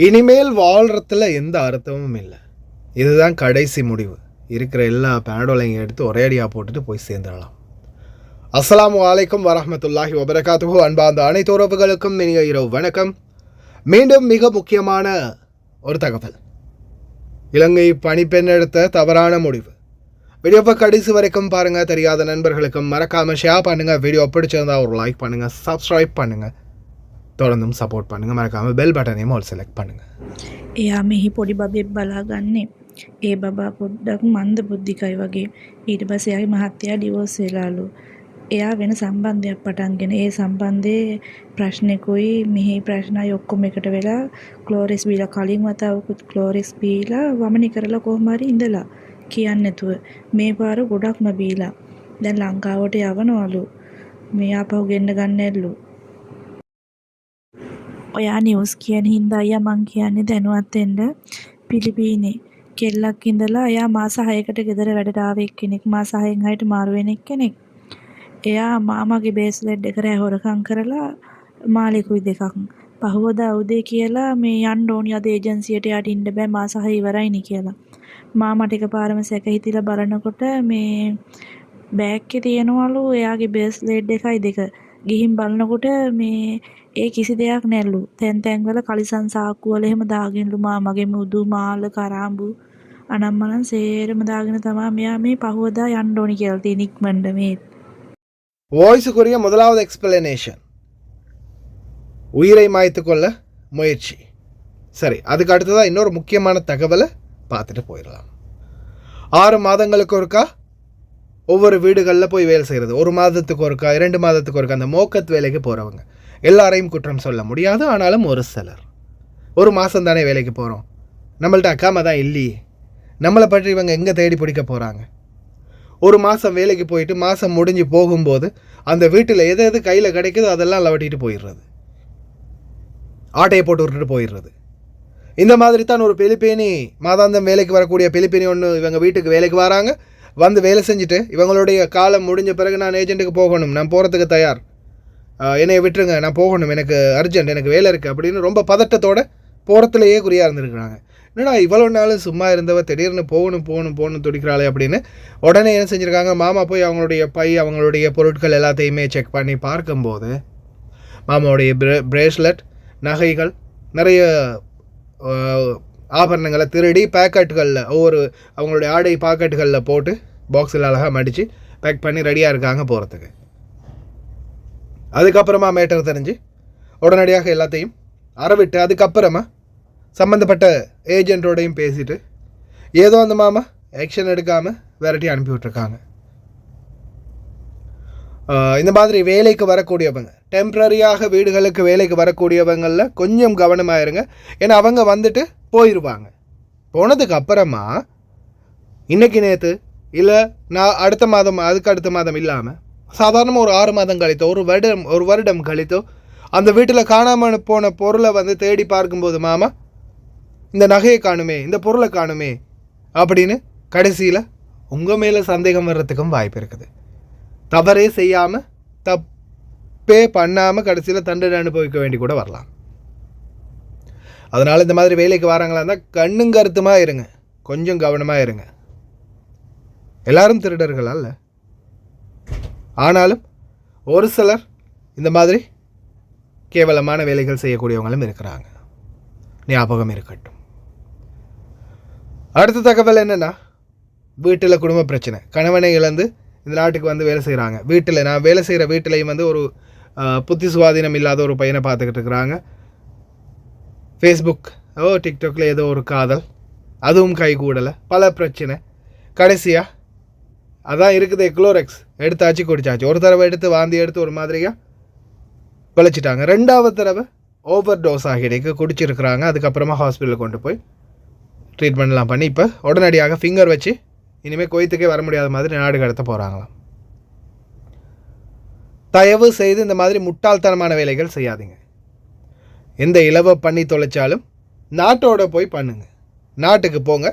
இனிமேல் வாழ்கிறதுல எந்த அர்த்தமும் இல்லை. இதுதான் கடைசி முடிவு. இருக்கிற எல்லா பேனடோலையும் எடுத்து ஒரே அடியாக போட்டுட்டு போய் சேர்ந்துடலாம். அஸ்ஸலாமு அலைக்கும் வரஹ்மத்துல்லாஹி வபரகாத்துஹு. அன்பார்ந்த அனைத்து உறவுகளுக்கும் இனிய இரவு வணக்கம். மீண்டும் மிக முக்கியமான ஒரு தகவல். இலங்கை பணிப்பெண் எடுத்த தவறான முடிவு. வீடியோவை கடைசி வரைக்கும் பாருங்கள். தெரியாத நண்பர்களுக்கும் மறக்காமல் ஷேர் பண்ணுங்கள். வீடியோ பிடிச்சிருந்தா ஒரு லைக் பண்ணுங்கள், சப்ஸ்கிரைப் பண்ணுங்கள், தொடர்ந்தும் සපෝට් பண்ணுங்கள். මරකාම බෙල් බටනේම ඔල් සෙලෙක්ට් பண்ணுங்கள். එයා මෙහි පොඩි බබෙක් බලාගන්නේ. ඒ බබා පොඩ්ඩක් මන්ද බුද්ධිකයි වගේ. ඊට පස්සේ එයාගේ මහත්තයා ඩිවෝස් වෙලාලු. එයා වෙන සම්බන්ධයක් පටන්ගෙන ඒ සම්බන්ධයේ ප්‍රශ්නෙකුයි මෙහි ප්‍රශ්නයි ඔක්කොම එකට වෙලා ක්ලෝරිස් බීලා කලින් වතාවකුත් ක්ලෝරිස් බීලා වමනි කරලා කොහොම හරි ඉඳලා කියන්නේ නැතුව මේ පාර ගොඩක්ම බීලා දැන් ලංකාවට යවනවලු. මේ ආපහු ගෙන්න ගන්නැල්ලු. ඔයා නිවුස් කියන හින්දා අයියා මං කියන්නේ දැනුවත් වෙන්න. පිලිපීනේ කෙල්ලක් ඉඳලා එයා මාස 6කට ගෙදර වැඩට ආව එක්කෙනෙක්. මාස 6න් 6ට මාරු වෙන එක්කෙනෙක්. එයා මාමාගේ බේස්ලෙට් එක රෑ හොරකම් කරලා මාළේකුයි දෙකක්. පහවදා උදේ කියලා මේ යන්න ඕනි අද ඒජන්සියට යාට ඉන්න බෑ මාස 6 ඉවරයිනේ කියලා. මාමට එකපාරම සැක හිතිලා බලනකොට මේ බෑග් එකේ තියෙනවලු එයාගේ බේස්ලෙට් එකයි දෙක. ගිහින් බලනකොට මේ ඒ කිසි දෙයක් නැල්ලු. තැන් වල කලිසම් සාක්කු වල එහෙම දාගෙනලු මාමගේ මුදු මාල කරාඹු අනම්මනම් සේරම දාගෙන තමයි මෙයා මේ පහවදා යන්න ඕනි කියලා තියෙන ඉක්මනට මේ வாய்ஸுக்குரிய முதலாவது எக்ஸ்பிளனேஷன், உயிரை மாய்த்து கொள்ள முயற்சி. சரி, அதுக்கு அடுத்ததாக இன்னொரு முக்கியமான தகவலை பார்த்துட்டு போயிடலாம். 6 மாதங்களுக்கு ஒருக்கா ஒவ்வொரு வீடுகளில் போய் வேலை செய்கிறது. 1 மாதத்துக்கு ஒருக்கா 2 மாதத்துக்கு ஒருக்கா அந்த மோக்கத் வேலைக்கு போகிறவங்க எல்லாரையும் குற்றம் சொல்ல முடியாது. ஆனாலும் ஒரு சிலர் 1 மாதம் தானே வேலைக்கு போகிறோம், நம்மள்ட்ட அக்காம தான் இல்லையே, நம்மளை பற்றி இவங்க எங்கே தேடி பிடிக்க போகிறாங்க. 1 மாதம் வேலைக்கு போயிட்டு மாதம் முடிஞ்சு போகும்போது அந்த வீட்டில் எது எது கையில் கிடைக்குதோ அதெல்லாம் லவட்டிட்டு போயிடுறது, ஆட்டையை போட்டு விட்டுட்டு போயிடுறது. இந்த மாதிரி தான் ஒரு பிலிப்பீனி மாதாந்தம் வேலைக்கு வரக்கூடிய பிலிப்பீனி ஒன்று இவங்க வீட்டுக்கு வேலைக்கு வராங்க. வந்து வேலை செஞ்சுட்டு இவங்களுடைய காலம் முடிஞ்ச பிறகு நான் ஏஜென்ட்டுக்கு போகணும், நான் போகிறதுக்கு தயார், என்னை விட்டுருங்க, நான் போகணும், எனக்கு அர்ஜென்ட், எனக்கு வேலை இருக்குது அப்படின்னு ரொம்ப பதட்டத்தோடு போகிறதுலையே குறியாக இருந்துருக்குறாங்க. என்னடா இவ்வளோ நாள் சும்மா இருந்தவ திடீர்னு போகணும் துடிக்கிறாளே அப்படின்னு உடனே என்ன செஞ்சுருக்காங்க, மாமா போய் அவங்களுடைய அவங்களுடைய பொருட்கள் எல்லாத்தையுமே செக் பண்ணி பார்க்கும்போது மாமாவுடைய பிரேஸ்லெட், நகைகள், நிறைய ஆபரணங்களை திருடி பேக்கெட்டுகளில் ஒவ்வொரு அவங்களுடைய ஆடை பாக்கெட்டுகளில் போட்டு பாக்ஸில் அழகாக மடித்து பேக் பண்ணி ரெடியாக இருக்காங்க போகிறதுக்கு. அதுக்கப்புறமா மேட்டர் தெரிஞ்சு உடனடியாக எல்லாத்தையும் அறவிட்டு அதுக்கப்புறமா சம்மந்தப்பட்ட ஏஜென்ட்டோடையும் பேசிட்டு ஏதோ அந்த மாமா ஆக்ஷன் எடுக்காமல் விரட்டி அனுப்பி விட்ருக்காங்க. இந்த மாதிரி வேலைக்கு வரக்கூடியவங்க, டெம்ப்ரரியாக வீடுகளுக்கு வேலைக்கு வரக்கூடியவங்களில் கொஞ்சம் கவனமாக இருங்க. ஏன்னா அவங்க வந்துட்டு போயிடுவாங்க. போனதுக்கு அப்புறமா இன்றைக்கி நேற்று இல்லை நான் அடுத்த மாதம் அதுக்கு அடுத்த மாதம் இல்லாமல் சாதாரணமாக ஒரு 6 மாதம் கழித்தோ ஒரு வருடம் கழித்தோ அந்த வீட்டில் காணாமல் போன பொருளை வந்து தேடி பார்க்கும்போது மாமா இந்த நகையை காணுமே, இந்த பொருளை காணுமே அப்படின்னு கடைசியில் உங்கள் மேலே சந்தேகம் வர்றதுக்கும் வாய்ப்பு இருக்குது. தவறே செய்யாமல் தப்பே பண்ணாமல் கடைசியில் தண்டனை அனுபவிக்க வேண்டி கூட வரலாம். அதனால் இந்த மாதிரி வேலைக்கு வராங்களா இருந்தால் கண்ணும் கருத்துமாக இருங்க, கொஞ்சம் கவனமாக இருங்க. எல்லாரும் திருடர்கள் அல்ல, ஆனாலும் ஒரு சிலர் இந்த மாதிரி கேவலமான வேலைகள் செய்யக்கூடியவங்களும் இருக்கிறாங்க, ஞாபகம் இருக்கட்டும். அடுத்த தகவல் என்னென்னா, வீட்டில் குடும்ப பிரச்சனை. கணவனை இழந்து இந்த நாட்டுக்கு வந்து வேலை செய்கிறாங்க. வீட்டில் நான் வேலை செய்கிற வீட்டிலையும் வந்து ஒரு புத்தி சுவாதீனம் இல்லாத ஒரு பையனை பார்த்துக்கிட்டு இருக்கிறாங்க. ஃபேஸ்புக் டிக்டாக்ல ஏதோ ஒரு காதல், அதுவும் கைகூடலை, பல பிரச்சனை. கடைசியாக அதான் இருக்குது, குளோரெக்ஸ் எடுத்தாச்சு குடிச்சாச்சு. ஒரு தடவை எடுத்து வாந்தி எடுத்து ஒரு மாதிரியாக பழிச்சிட்டாங்க. 2வது தடவை ஓவர் டோஸ் ஆகிடைக்கு குடிச்சிருக்கிறாங்க. அதுக்கப்புறமா ஹாஸ்பிட்டலுக்கு கொண்டு போய் ட்ரீட்மெண்ட்லாம் பண்ணி இப்போ உடனடியாக ஃபிங்கர் வச்சு இனிமேல் குவைத்துக்கே வர முடியாத மாதிரி நாடு கடத்த போகிறாங்களாம். தயவு செய்து இந்த மாதிரி முட்டாள்தனமான வேலைகள் செய்யாதீங்க. எந்த இலவ பண்ணி தொலைச்சாலும் நாட்டோட போய் பண்ணுங்க, நாட்டுக்கு போங்க.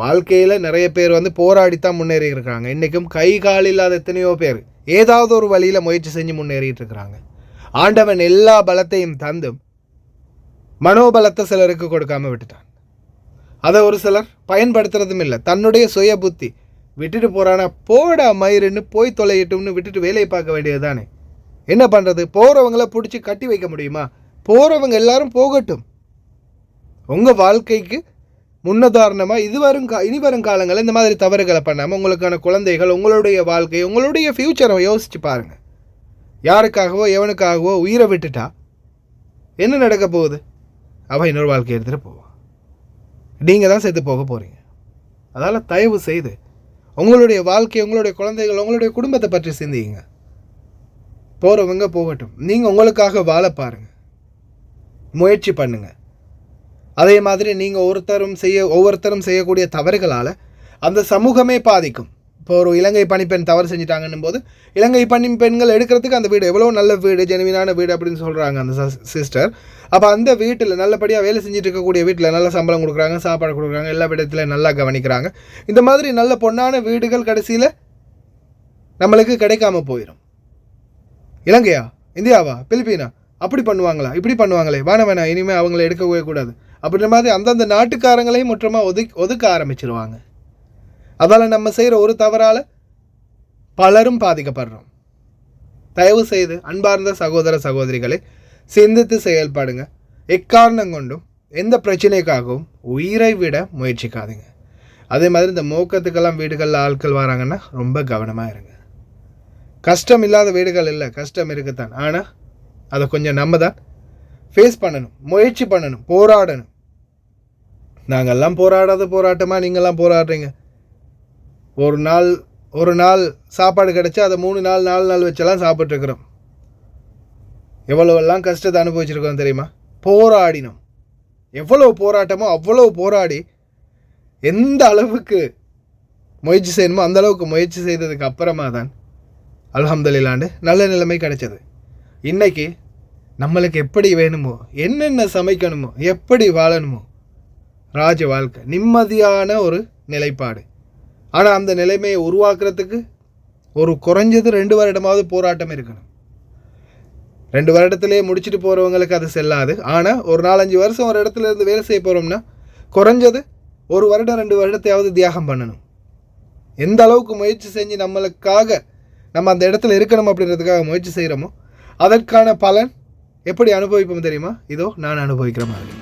வாழ்க்கையில் நிறைய பேர் வந்து போராடித்தான் முன்னேறி இருக்கிறாங்க. இன்றைக்கும் கை கால் இல்லாத எத்தனையோ பேர் ஏதாவது ஒரு வழியில் முயற்சி செஞ்சு முன்னேறிட்டு இருக்கிறாங்க. ஆண்டவன் எல்லா பலத்தையும் தந்தும் மனோபலத்தை சிலருக்கு கொடுக்காமல் விட்டுட்டான். அதை ஒரு சிலர் பயன்படுத்துறதும் இல்லை. தன்னுடைய சுய புத்தி விட்டுட்டு போகிறானா, போடா மயிருன்னு போய் தொலையிட்டும்னு விட்டுட்டு வேலையை பார்க்க வேண்டியது தானே. என்ன பண்ணுறது? போகிறவங்கள பிடிச்சி கட்டி வைக்க முடியுமா? போகிறவங்க எல்லாரும் போகட்டும். உங்கள் வாழ்க்கைக்கு முன்னுதாரணமாக இனி வரும் காலங்களில் இந்த மாதிரி தவறுகளை பண்ணாமல் உங்களுக்கான குழந்தைகள், உங்களுடைய வாழ்க்கை, உங்களுடைய ஃப்யூச்சரை யோசித்து பாருங்கள். யாருக்காகவோ எவனுக்காகவோ உயிரை விட்டுட்டா என்ன நடக்க போகுது? அவன் இன்னொரு வாழ்க்கையை எடுத்துகிட்டு போவான். நீங்கள் தான் செத்து போக போகிறீங்க. அதால் தயவு செய்து உங்களுடைய வாழ்க்கை, உங்களுடைய குழந்தைகள், உங்களுடைய குடும்பத்தை பற்றி சிந்திங்க. போகிறவங்க போகட்டும். நீங்கள் உங்களுக்காக வாழ பாருங்கள், முயற்சி பண்ணுங்கள். அதே மாதிரி நீங்கள் ஒவ்வொருத்தரும் செய்யக்கூடிய தவறுகளால் அந்த சமூகமே பாதிக்கும். இப்போ ஒரு இலங்கை பணிப்பெண் தவறு செஞ்சிட்டாங்கன்னும் போது இலங்கை பணிப்பெண்கள் எடுக்கிறதுக்கு அந்த வீடு எவ்வளோ நல்ல வீடு, ஜெனுவினான வீடு அப்படின்னு சொல்கிறாங்க அந்த சிஸ்டர். அப்போ அந்த வீட்டில் நல்லபடியாக வேலை செஞ்சுட்டு இருக்கக்கூடிய வீட்டில் நல்ல சம்பளம் கொடுக்குறாங்க, சாப்பாடு கொடுக்குறாங்க, எல்லா விடத்தில் நல்லா கவனிக்கிறாங்க. இந்த மாதிரி நல்ல பொண்ணான வீடுகள் கடைசியில் நம்மளுக்கு கிடைக்காம போயிடும். இலங்கையா, இந்தியாவா, பிலிப்பீனா அப்படி பண்ணுவாங்களா, இப்படி பண்ணுவாங்களே, வேணாம் இனிமேல் அவங்கள எடுக்கவே கூடாது அப்படின்ற மாதிரி அந்தந்த நாட்டுக்காரங்களையும் முற்றமாக ஒதுக்க ஆரம்பிச்சிருவாங்க. அதால் நம்ம செய்கிற ஒரு தவறால் பலரும் பாதிக்கப்படுறோம். தயவு செய்து அன்பார்ந்த சகோதர சகோதரிகளை சிந்தித்து செயல்படுங்க. எக்காரணம் கொண்டும் எந்த பிரச்சனைக்காகவும் உயிரை விட முயற்சிக்காதுங்க. அதே மாதிரி இந்த மோக்கத்துக்கெல்லாம் வீடுகளில் ஆட்கள் வராங்கன்னா ரொம்ப கவனமாக இருங்க. கஷ்டம் இல்லாத வீடுகள் இல்லை, கஷ்டம் இருக்குத்தான். ஆனால் அதை கொஞ்சம் நம்ம தான் ஃபேஸ் பண்ணணும், முயற்சி பண்ணணும், போராடணும். நாங்கள்லாம் போராடாத போராட்டமாக நீங்கள்லாம் போராடுறீங்க. ஒரு நாள் சாப்பாடு கிடச்சா அதை 3 நாள் 4 நாள் வச்செல்லாம் சாப்பிட்ருக்குறோம். எவ்வளோவெல்லாம் கஷ்டத்தை அனுபவிச்சிருக்கோம் தெரியுமா? போராடினோம். எவ்வளோ போராட்டமோ அவ்வளோ போராடி எந்த அளவுக்கு முயற்சி செய்யணுமோ அந்த அளவுக்கு முயற்சி செய்ததுக்கு அப்புறமா தான் அல்ஹம்துலில்லாஹ் நல்ல நிலைமை கிடைச்சது. இன்றைக்கி நம்மளுக்கு எப்படி வேணுமோ, என்னென்ன சமைக்கணுமோ, எப்படி வாழணுமோ, ராஜ வாழ்க்கை, நிம்மதியான ஒரு நிலைப்பாடு. ஆனால் அந்த நிலைமையை உருவாக்குறதுக்கு ஒரு குறைஞ்சது 2 வருடமாவது போராட்டம் இருக்கணும். 2 வருடத்திலே முடிச்சுட்டு போகிறவங்களுக்கு அது செல்லாது. ஆனால் ஒரு 4-5 வருஷம் ஒரு இடத்துல இருந்து வேலை செய்ய போகிறோம்னா குறைஞ்சது 1 வருடம் 2 வருடத்தையாவது தியாகம் பண்ணணும். எந்த அளவுக்கு முயற்சி செஞ்சு நம்மளுக்காக நம்ம அந்த இடத்துல இருக்கணும் அப்படின்றதுக்காக முயற்சி செய்கிறோமோ அதற்கான பலன் எப்படி அனுபவிப்போம் தெரியுமா? இதோ நான் அனுபவிக்கிற மாதிரி.